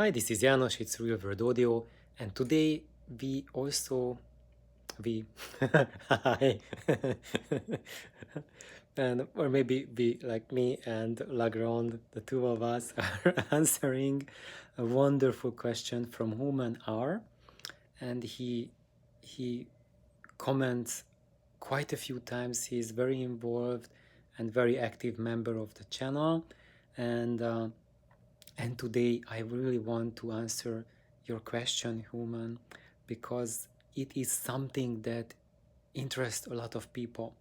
Hi, this is János, it's Real World Audio, and today we hi and or maybe we like me and Lagrande, the two of us are answering a wonderful question from Human R, and he comments quite a few times. He's very involved and very active member of the channel, and and today I really want to answer your question, Human, because it is something that interests a lot of people.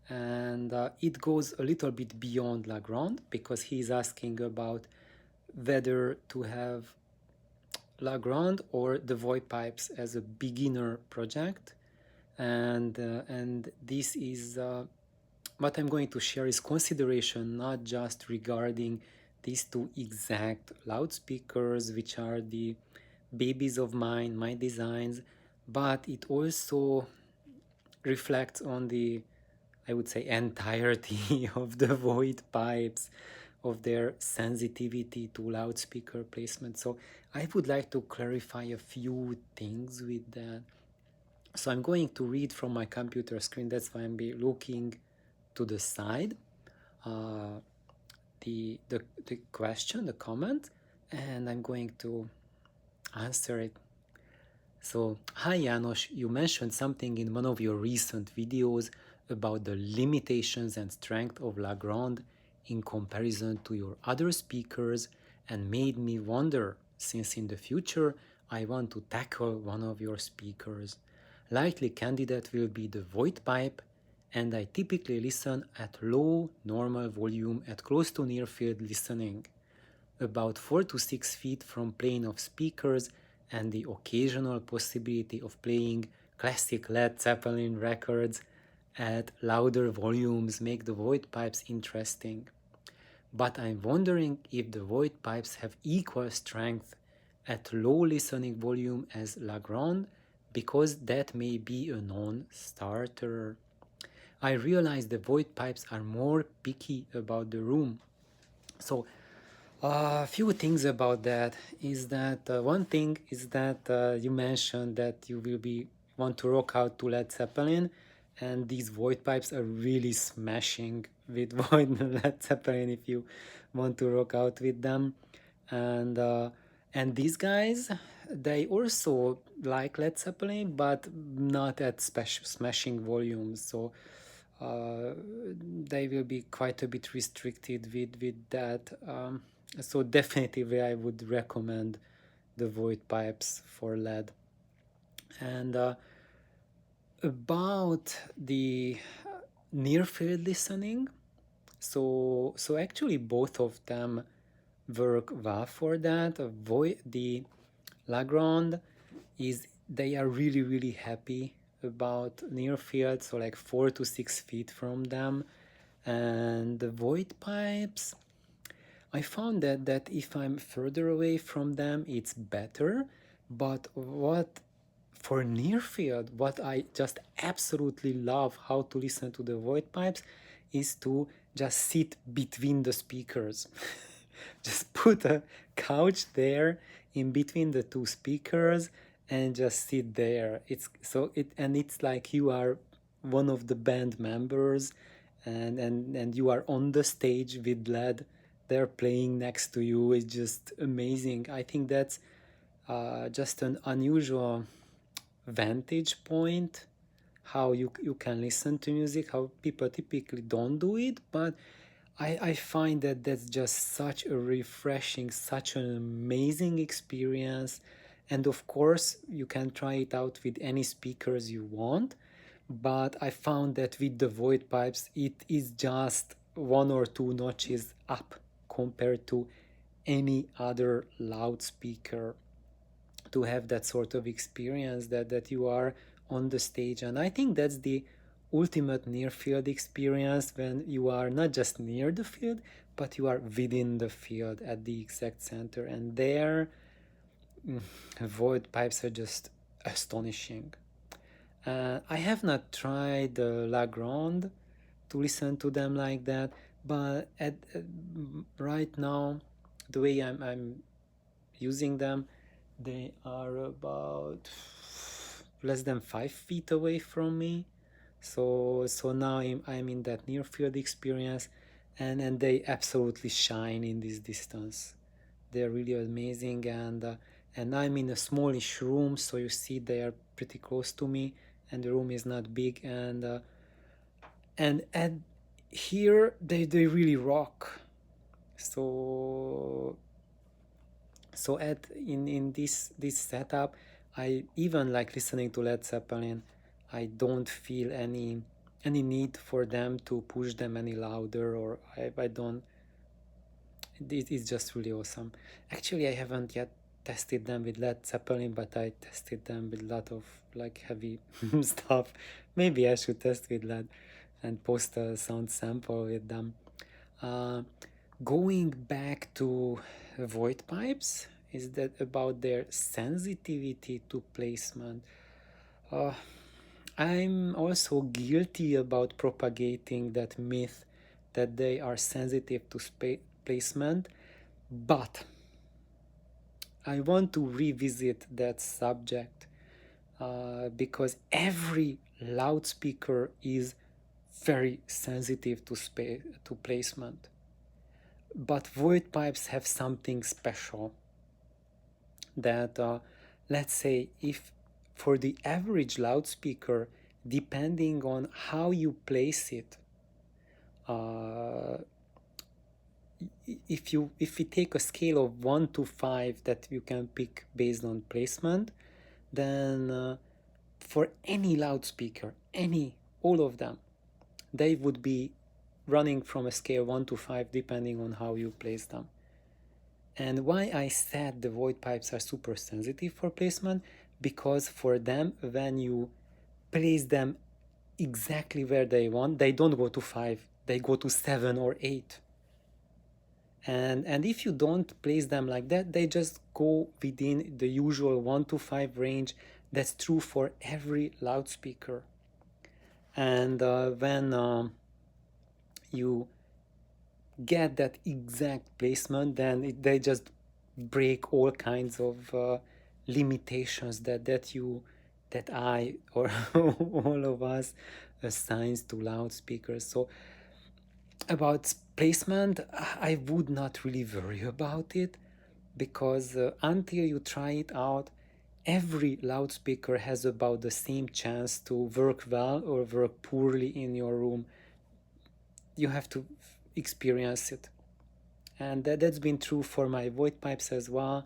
And it goes a little bit beyond Grande because he's asking about whether to have Grande or the Voigt pipes as a beginner project. And this is what I'm going to share is consideration not just regarding these two exact loudspeakers, which are the babies of mine, my designs, but it also reflects on the, I would say, entirety of the Voigt pipes, of their sensitivity to loudspeaker placement. So I would like to clarify a few things with that. So I'm going to read from my computer screen. That's why I'm looking to the side. Uh, the question, the comment, and I'm going to answer it. So, hi János, you mentioned something in one of your recent videos about the limitations and strength of Grande in comparison to your other speakers and made me wonder, since in the future I want to tackle one of your speakers. Likely candidate will be the Voigt pipe, and I typically listen at low normal volume at close to near field listening, about 4 to 6 feet from plane of speakers, and the occasional possibility of playing classic Led Zeppelin records at louder volumes make the Voigt pipes interesting. But I'm wondering if the Voigt pipes have equal strength at low listening volume as Grande, because that may be a non-starter. I realize the Voigt pipes are more picky about the room. So a few things about that is that one thing is that you mentioned that you will be want to rock out to Led Zeppelin, and these Voigt pipes are really smashing with Voigt Led Zeppelin if you want to rock out with them, and uh, and these guys, they also like Led Zeppelin, but not at smashing volumes. So they will be quite a bit restricted with that. So definitely I would recommend the Voigt pipes for lead. And about the near field listening, so actually both of them work well for that. The Lagrande is, they are really happy about near field, so like 4 to 6 feet from them. And the Voigt pipes, I found that if I'm further away from them, it's better. But what for near field, what I just absolutely love how to listen to the Voigt pipes is to just sit between the speakers. Just put a couch there in between the two speakers and just sit there. It's like you are one of the band members, and you are on the stage with Led. They're playing next to you. It's just amazing. I think that's just an unusual vantage point, how you can listen to music, how people typically don't do it. But I find that that's just such a refreshing, such an amazing experience. And of course, you can try it out with any speakers you want. But I found that with the Voigt pipes, it is just one or two notches up compared to any other loudspeaker, to have that sort of experience that you are on the stage. And I think that's the ultimate near field experience, when you are not just near the field, but you are within the field at the exact center. And there, Void pipes are just astonishing. I have not tried La Grande to listen to them like that, but right now, the way I'm using them. They are about less than 5 feet away from me. So now I'm in that near field experience, and they absolutely shine in this distance. They're really amazing, and I'm in a smallish room, so you see they are pretty close to me, and the room is not big, and here they really rock. So at in this setup, I even like listening to Led Zeppelin. I don't feel any need for them to push them any louder, or I don't. It is just really awesome. Actually, I haven't yet tested them with Led Zeppelin, but I tested them with a lot of like heavy stuff. Maybe I should test with Led and post a sound sample with them. Uh, Going back to void pipes, is that about their sensitivity to placement? Uh, I'm also guilty about propagating that myth that they are sensitive to placement, but I want to revisit that subject because every loudspeaker is very sensitive to placement. But void pipes have something special that, let's say, if for the average loudspeaker, depending on how you place it, if we take a scale of 1 to 5 that you can pick based on placement, then for any loudspeaker, all of them, they would be running from a scale 1 to 5 depending on how you place them. And why I said the void pipes are super sensitive for placement, because for them, when you place them exactly where they want, they don't go to 5, they go to 7 or 8. And if you don't place them like that, they just go within the usual 1 to 5 range. That's true for every loudspeaker. And when you get that exact placement, then they just break all kinds of limitations that I or all of us assigns to loudspeakers. So about placement, I would not really worry about it, because until you try it out, every loudspeaker has about the same chance to work well or work poorly in your room. You have to experience it. And that's been true for my void pipes as well.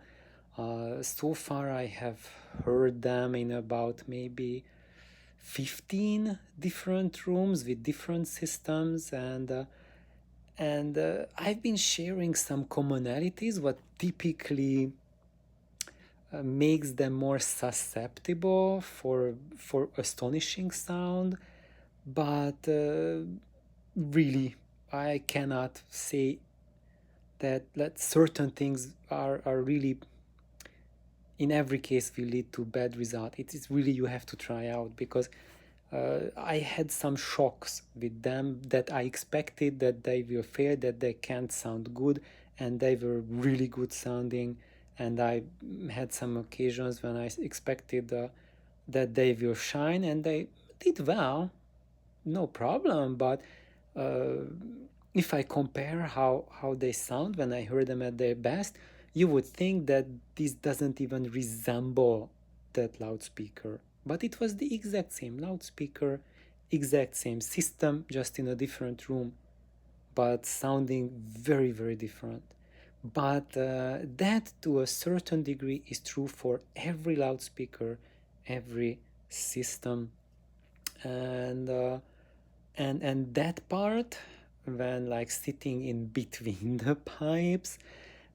So far I have heard them in about maybe 15 different rooms with different systems, and I've been sharing some commonalities, what typically makes them more susceptible for astonishing sound, but really I cannot say that certain things are really in every case will lead to bad result. It is really, you have to try out, because I had some shocks with them that I expected that they will fail, that they can't sound good, and they were really good sounding. And I had some occasions when I expected that they will shine, and they did well, no problem. But if I compare how they sound when I heard them at their best, you would think that this doesn't even resemble that loudspeaker. But it was the exact same loudspeaker, exact same system, just in a different room, but sounding very, very different. But that, to a certain degree, is true for every loudspeaker, every system. And that part, when like sitting in between the pipes,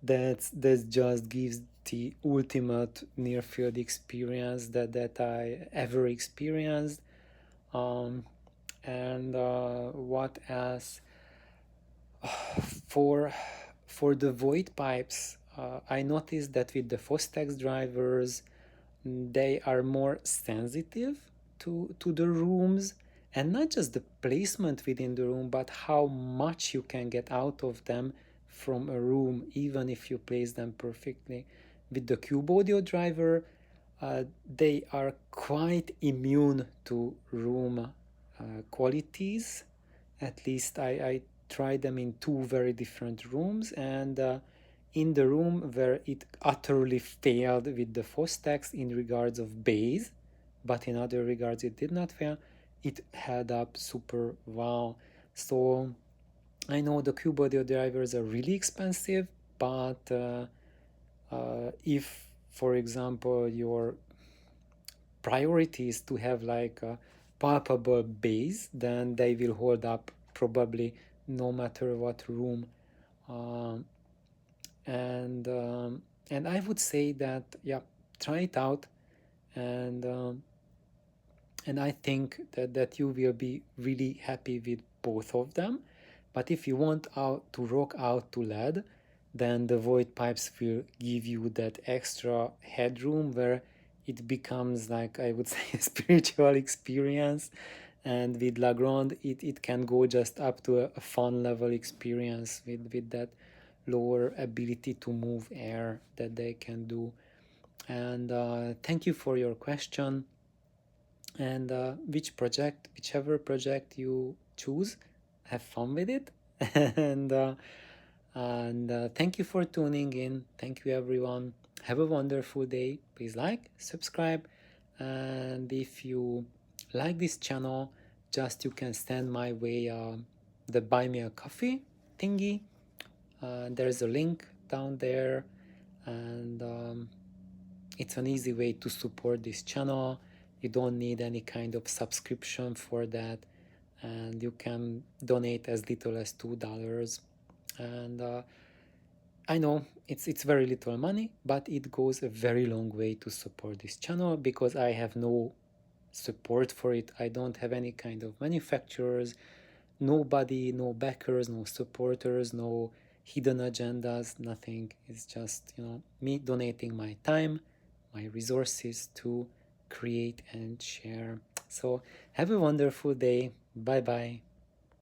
that just gives the ultimate near field experience that I ever experienced. And what else? For the void pipes, I noticed that with the Fostex drivers, they are more sensitive to the rooms, and not just the placement within the room, but how much you can get out of them from a room, even if you place them perfectly. with the Cube Audio driver, they are quite immune to room qualities. At least I tried them in two very different rooms, and in the room where it utterly failed with the Fostex in regards of bass, but in other regards it did not fail, it held up super well. So I know the Cube Audio drivers are really expensive, but if, for example, your priority is to have like a palpable bass, then they will hold up probably no matter what room. Um, and I would say that, yeah, try it out, and I think that you will be really happy with both of them. But if you want out to rock out to lead, then the Voigt pipes will give you that extra headroom where it becomes, like, I would say, a spiritual experience. And with La Grande, it can go just up to a fun level experience with that lower ability to move air that they can do. And thank you for your question. And whichever project you choose, have fun with it. and thank you for tuning in. Thank you, everyone. Have a wonderful day. Please like, subscribe, and if you like this channel, just you can send my way the buy me a coffee thingy. There's a link down there, and it's an easy way to support this channel. You don't need any kind of subscription for that, and you can donate as little as $2. And I know it's very little money, but it goes a very long way to support this channel, because I have no support for it. I don't have any kind of manufacturers, nobody, no backers, no supporters, no hidden agendas, nothing. It's just, me donating my time, my resources to create and share. So have a wonderful day. Bye bye.